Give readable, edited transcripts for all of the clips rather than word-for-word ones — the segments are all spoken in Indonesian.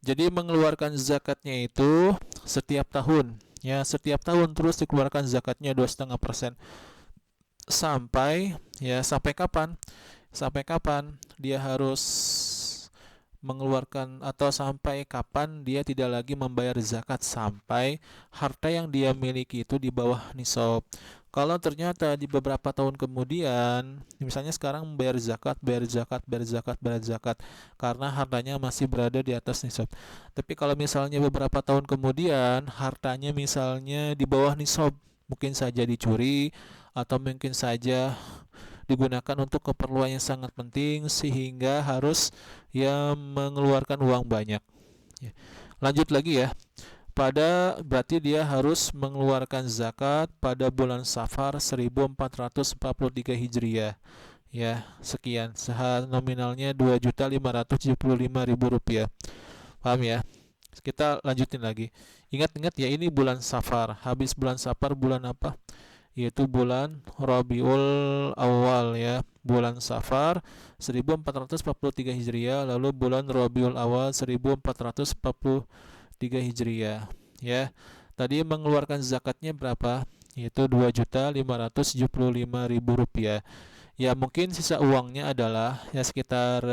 Jadi mengeluarkan zakatnya itu setiap tahun, ya setiap tahun terus dikeluarkan zakatnya 2,5%. Sampai kapan? Sampai kapan dia harus mengeluarkan, atau sampai kapan dia tidak lagi membayar zakat? Sampai harta yang dia miliki itu di bawah nisab. Kalau ternyata di beberapa tahun kemudian, misalnya sekarang membayar zakat, bayar zakat, bayar zakat, bayar zakat, karena hartanya masih berada di atas nisab. Tapi kalau misalnya beberapa tahun kemudian hartanya misalnya di bawah nisab, mungkin saja dicuri atau mungkin saja digunakan untuk keperluan yang sangat penting sehingga harus ya mengeluarkan uang banyak. Ya. Lanjut lagi ya. Berarti dia harus mengeluarkan zakat pada bulan Safar 1443 Hijriah. Ya, sekian. Nominalnya 2.575.000 rupiah. Paham ya? Kita lanjutin lagi. Ingat-ingat ya, ini bulan Safar. Habis bulan Safar bulan apa? Yaitu bulan Rabiul Awal ya, bulan Safar 1443 Hijriah, lalu bulan Rabiul Awal 1443 Hijriah ya. Tadi mengeluarkan zakatnya berapa? Yaitu 2.575.000 rupiah. Ya mungkin sisa uangnya adalah ya sekitar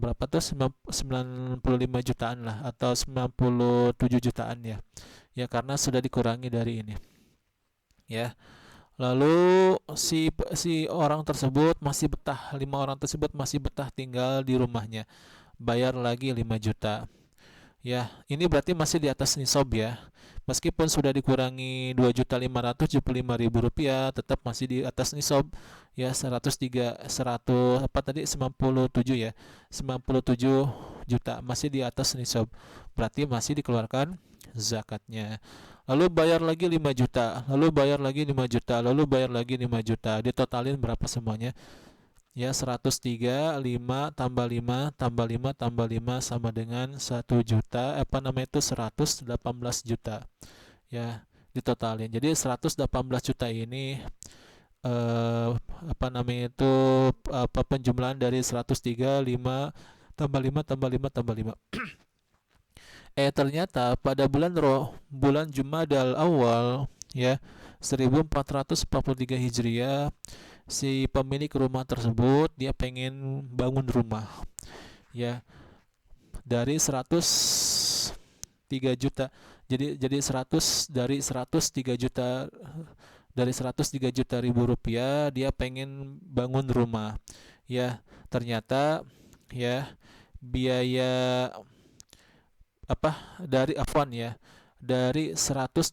berapa tuh, 95 jutaan lah, atau 97 jutaan ya. Ya karena sudah dikurangi dari ini ya. Lalu si orang tersebut masih betah, 5 orang tersebut masih betah tinggal di rumahnya. Bayar lagi 5 juta. Ya, ini berarti masih di atas nisab ya. Meskipun sudah dikurangi 2.575.000 rupiah, tetap masih di atas nisab ya, 100 apa tadi, 97 ya. 97 juta masih di atas nisab. Berarti masih dikeluarkan zakatnya. Lalu bayar lagi 5 juta, lalu bayar lagi 5 juta, lalu bayar lagi 5 juta. Ditotalin berapa semuanya? Ya 103, 5 tambah 5 tambah 5 tambah 5 sama dengan 1 juta, apa namanya itu, 118 juta. Ya, ditotalin. Jadi 118 juta ini apa namanya itu, apa penjumlahan dari 103, 5 tambah 5 tambah 5 tambah 5. Ternyata pada bulan Jumadal Awal ya 1443 Hijriah, si pemilik rumah tersebut dia pengen bangun rumah ya, dari 103 juta, jadi 100 dari 103 juta, dari 103 juta ribu rupiah dia pengen bangun rumah ya. Ternyata ya biaya apa dari Afwan ya, dari 118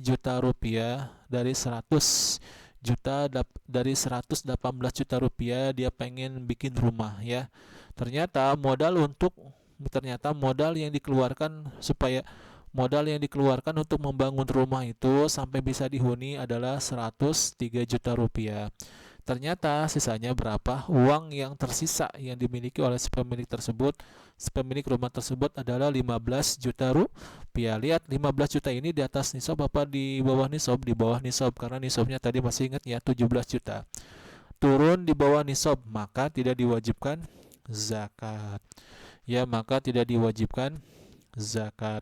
juta rupiah, dari 100 juta dari 118 juta rupiah dia pengen bikin rumah ya. Ternyata modal yang dikeluarkan untuk membangun rumah itu sampai bisa dihuni adalah 103 juta rupiah. Ternyata sisanya berapa? Uang yang tersisa yang dimiliki oleh si pemilik rumah tersebut adalah 15 juta rupiah. Lihat, 15 juta ini di atas nisab apa di bawah nisab? Di bawah nisab, karena nisabnya tadi masih ingat ya, 17 juta. Turun di bawah nisab, maka tidak diwajibkan zakat. Ya, maka tidak diwajibkan zakat.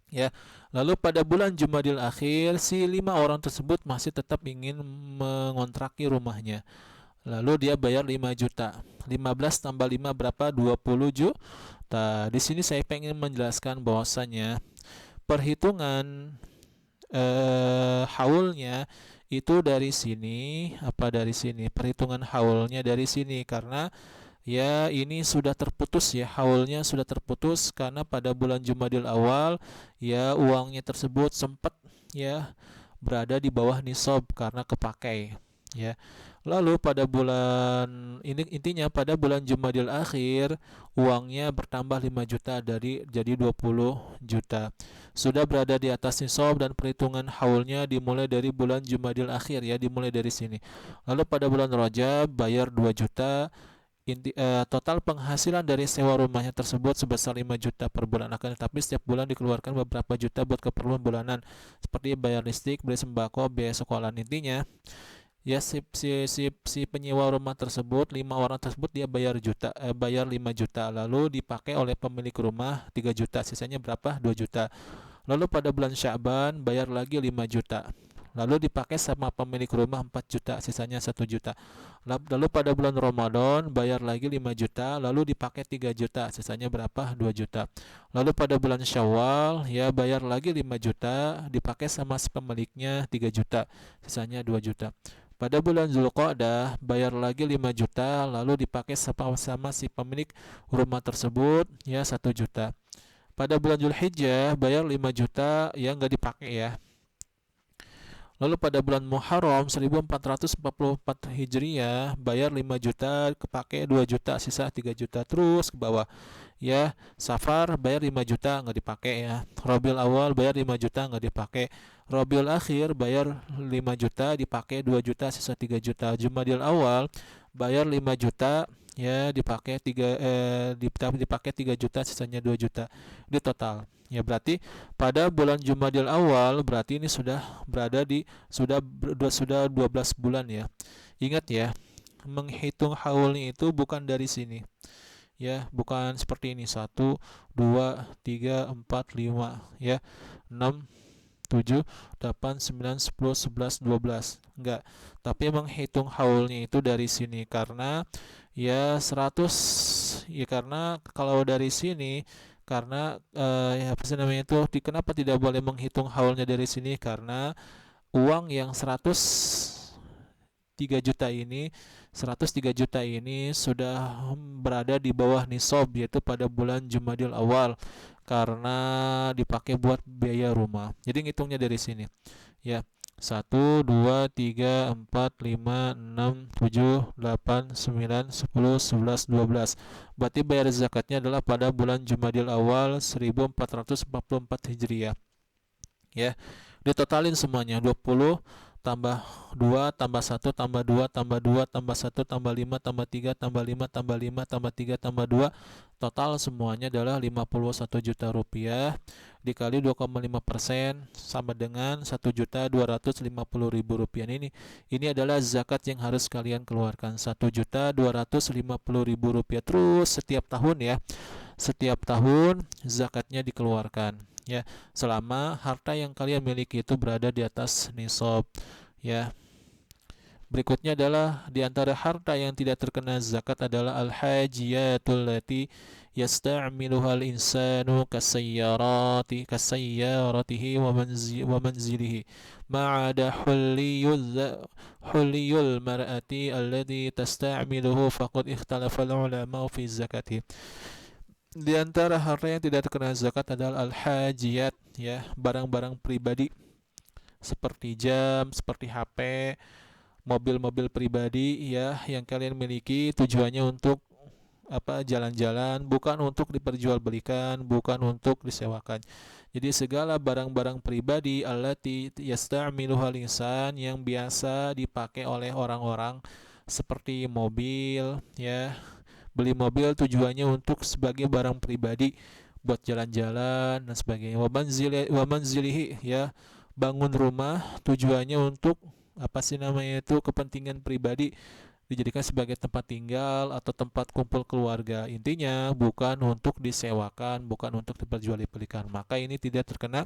Ya, lalu pada bulan Jumadil Akhir, si 5 orang tersebut masih tetap ingin mengontraki rumahnya. Lalu dia bayar 5 juta. 15 tambah 5 berapa? 20 juta. Di sini saya pengen menjelaskan bahwasannya perhitungan haulnya itu dari sini, perhitungan haulnya dari sini, karena ya ini sudah terputus ya, haulnya sudah terputus karena pada bulan Jumadil Awal ya uangnya tersebut sempat ya berada di bawah nisab karena kepakai ya. Lalu pada bulan ini, intinya pada bulan Jumadil Akhir uangnya bertambah 5 juta jadi 20 juta. Sudah berada di atas nisab dan perhitungan haulnya dimulai dari bulan Jumadil Akhir ya, dimulai dari sini. Lalu pada bulan Rajab bayar 2 juta. Total penghasilan dari sewa rumahnya tersebut sebesar 5 juta per bulan, akan tetapi setiap bulan dikeluarkan beberapa juta buat keperluan bulanan seperti bayar listrik, beli sembako, biaya sekolah. Intinya ya si penyewa rumah tersebut, 5 orang tersebut dia bayar 5 juta, lalu dipakai oleh pemilik rumah 3 juta, sisanya berapa? 2 juta. Lalu pada bulan Sya'ban bayar lagi 5 juta, lalu dipakai sama pemilik rumah 4 juta, sisanya 1 juta. Lalu pada bulan Ramadan bayar lagi 5 juta, lalu dipakai 3 juta, sisanya berapa? 2 juta. Lalu pada bulan Syawal ya bayar lagi 5 juta, dipakai sama si pemiliknya 3 juta, sisanya 2 juta. Pada bulan Zulqa'dah bayar lagi 5 juta, lalu dipakai sama si pemilik rumah tersebut ya 1 juta. Pada bulan Zulhijjah bayar 5 juta ya nggak dipakai ya. Lalu pada bulan Muharram 1444 Hijriah bayar 5 juta, kepake 2 juta, sisa 3 juta, terus ke bawah. Ya, Safar bayar 5 juta nggak dipakai ya. Rabiul Awal bayar 5 juta nggak dipakai. Rabiul Akhir bayar 5 juta, dipakai 2 juta, sisa 3 juta. Jumadil Awal bayar 5 juta ya, dipakai 3 juta, sisanya 2 juta. Di total. Ya berarti pada bulan Jumadil Awal berarti ini sudah berada di sudah 12 bulan ya. Ingat ya, menghitung haulnya itu bukan dari sini. Ya, bukan seperti ini 1 2 3 4 5 ya. 6 7 8 9 10 11 12. Enggak. Tapi menghitung haulnya itu dari sini karena ya 100 ya, karena kalau dari sini karena ya apa sih namanya itu, kenapa tidak boleh menghitung haulnya dari sini, karena uang yang 103 juta ini 103 juta ini sudah berada di bawah nisab, yaitu pada bulan Jumadil Awal, karena dipakai buat biaya rumah. Jadi ngitungnya dari sini ya. 1 2 3 4 5 6 7 8 9 10 11 12. Berarti bayar zakatnya adalah pada bulan Jumadil Awal 1444 Hijriah. Ya. Ditotalin semuanya 20 tambah 2 tambah 1 tambah 2 tambah 2 tambah 1 tambah 5 tambah 3 tambah 5 tambah 5 tambah 3 tambah 2, total semuanya adalah 51 juta rupiah dikali 2,5% sama dengan 1.250.000 rupiah. Ini adalah zakat yang harus kalian keluarkan, 1.250.000 rupiah terus setiap tahun ya. Setiap tahun zakatnya dikeluarkan ya, selama harta yang kalian miliki itu berada di atas nisab ya. Berikutnya adalah di antara harta yang tidak terkena zakat adalah al-hajiyatul lati yasta'miluha al-insanu kasayyaratihi wa manzilihi ma'ada hulliyul mar'ati alladhi tasta'miluhu faqad ikhtalafa al-ulama fi zakatihi. Di antara harta yang tidak terkena zakat adalah al-hajiyat ya, barang-barang pribadi seperti jam, seperti HP, mobil-mobil pribadi ya yang kalian miliki, tujuannya untuk apa? Jalan-jalan, bukan untuk diperjualbelikan, bukan untuk disewakan. Jadi segala barang-barang pribadi allati yasta'miluhal insan, yang biasa dipakai oleh orang-orang, seperti mobil ya. Beli mobil tujuannya untuk sebagai barang pribadi, buat jalan-jalan dan sebagainya. Wa manzilihi ya, bangun rumah tujuannya untuk apa sih namanya itu, kepentingan pribadi, dijadikan sebagai tempat tinggal atau tempat kumpul keluarga. Intinya bukan untuk disewakan, bukan untuk diperjualbelikan. Maka ini tidak terkena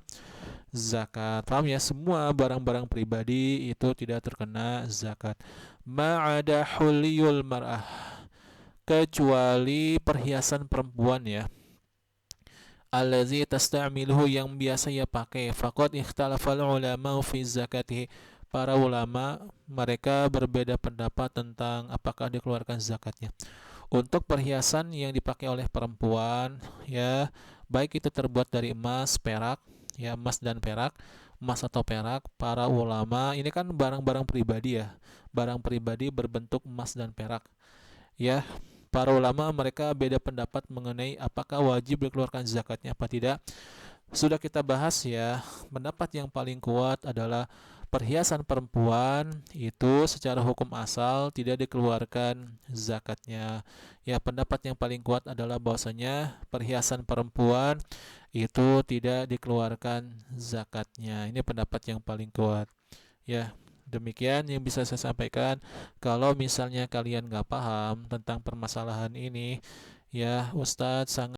zakat. Paham ya? Semua barang-barang pribadi itu tidak terkena zakat. Ma'ada huliyul mar'ah, kecuali perhiasan perempuan ya. Allazi tasta'miluhu, yang biasa ia pakai. Faqad ikhtalafal ulama fi zakatihi, para ulama mereka berbeda pendapat tentang apakah dikeluarkan zakatnya. Untuk perhiasan yang dipakai oleh perempuan ya, baik itu terbuat dari emas, perak ya, emas dan perak, emas atau perak, para ulama ini kan barang-barang pribadi ya, barang pribadi berbentuk emas dan perak ya. Para ulama mereka beda pendapat mengenai apakah wajib dikeluarkan zakatnya apa tidak. Sudah kita bahas ya, pendapat yang paling kuat adalah perhiasan perempuan itu secara hukum asal tidak dikeluarkan zakatnya. Ya, pendapat yang paling kuat adalah bahwasanya perhiasan perempuan itu tidak dikeluarkan zakatnya. Ini pendapat yang paling kuat. Ya, Demikian yang bisa saya sampaikan. Kalau misalnya kalian nggak paham tentang permasalahan ini, ya Ustadz sangat